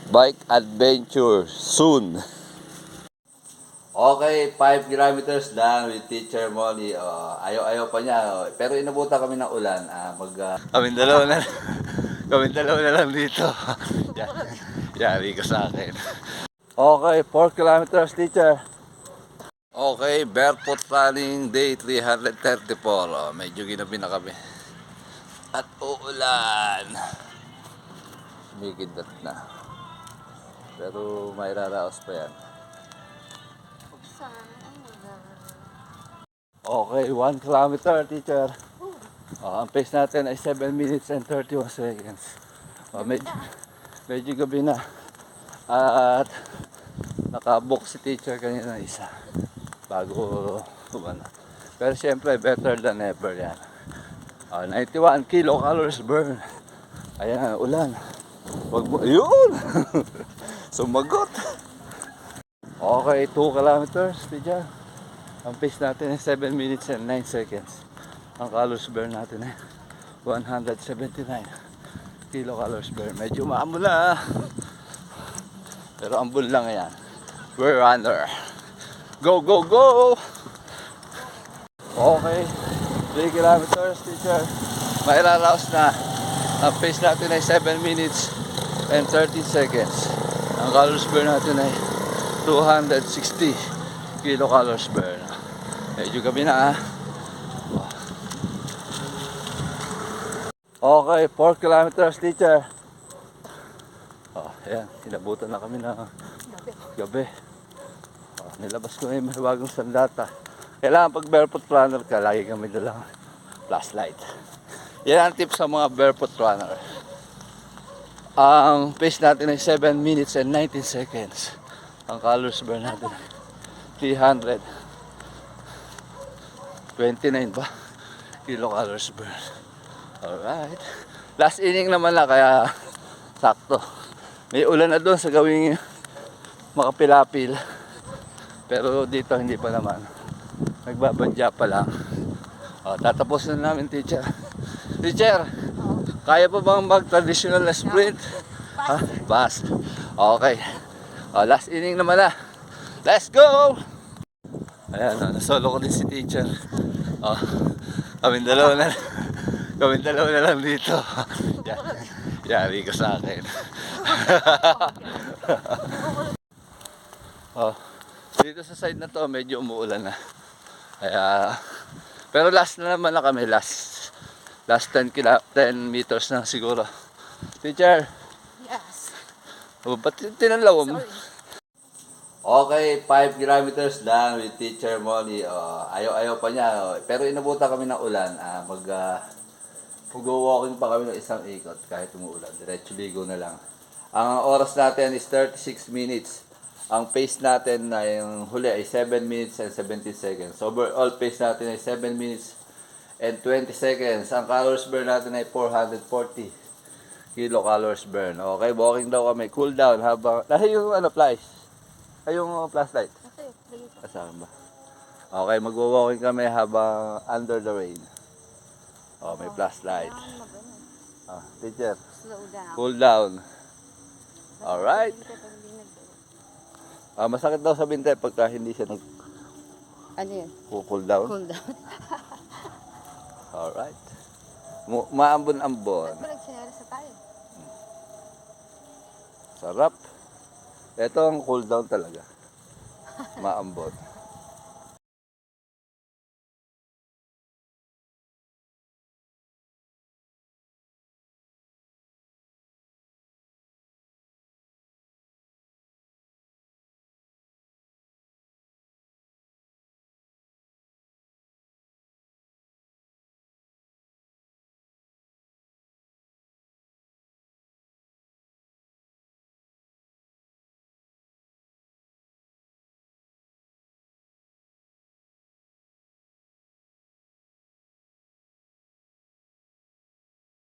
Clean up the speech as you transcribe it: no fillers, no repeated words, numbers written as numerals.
Bike adventure soon. Okay, 5 kilometers lang with Teacher Molly. Ayaw-ayaw pa niya. Pero inabutan kami ng ulan. Kami dalawa na. Kami dalawa na lang dito. Yari ka sa akin. Okay, 4 kilometers, teacher. Okay, barefoot running day 334. Medyo ginabi na kami. At uulan. Sumikidat na. Pero may raraos pa yan. Okay, 1 kilometer, teacher. Ang pace natin ay 7 minutes and 31 seconds. Medyo gabi na. At nakabook si teacher kanina isa. Bago kumana. Pero siyempre, better than ever yan. 91 kilocalories burn. Ayan, ulan. Wag mo, yun! Sumagot! Okay, 2 kilometers, teacher. Ang pace natin ay 7 minutes and 9 seconds. Ang calories burn natin ay 179 kilocalories burn. Medyo maambon na. Pero ambon lang yan. We're runner. Go, go, go! Okay, 3 kilometers, teacher. May raraos na. Ang pace natin ay 7 minutes and 30 seconds. Ang calories burn natin ay 260 kilocalories burn. Medyo gabi na. Okay, 4 kilometers, teacher. Ayan, inabutan na kami ng gabi. Nilabas ko na yung bagong sandata. Kailangan pag barefoot runner ka, lagi kami dalang flashlight. Yan ang tip sa mga barefoot runner. Ang pace natin ay 7 minutes and 19 seconds. Ang calories burn natin 329 ba? Kilocalories burn. Alright. Last inning naman na kaya sakto. May ulan na doon sa gawing Makapilapil. Pero dito hindi pa naman. Nagbabadya pa lang. Tatapusin na namin, teacher. Teacher, kaya pa bang mag-traditional na sprint? Pass. Okay. Last inning naman na. Let's go! Ayan, nasolo ko din si teacher. Kami dalawa na lang dito. Yari ka sa akin. Dito sa side na to medyo umuulan na. Kaya, pero last na naman na kami. Last 10 meters na siguro. Teacher. Yes. Ba't tinalaw mo? Okay, 5 kilometers lang with Teacher Molly. Ayaw-ayaw pa niya. Pero inabutan kami ng ulan. Mag-walking pa kami ng isang ikot kahit umuulan. Diretso ligo na lang. Ang oras natin is 36 minutes. Ang pace natin na yung huli ay 7 minutes and 17 seconds. Overall pace natin ay 7 minutes and 20 seconds. Ang calories burn natin ay 440 kilocalories burn. Okay, walking daw kami. Cool down habang... Nasa yung flies? Ay, yung flashlight? Kasama ba? Okay, mag-walking kami habang under the rain. May flashlight. Teacher, Slow down. cool down. Alright. Masakit daw sa binte pagka hindi siya Ano yun? cool down. Cool down. Alright. Maambon-ambon. Ba't ba nagsinari sa tayo? Sarap. Ito ang cool down talaga. Maambon.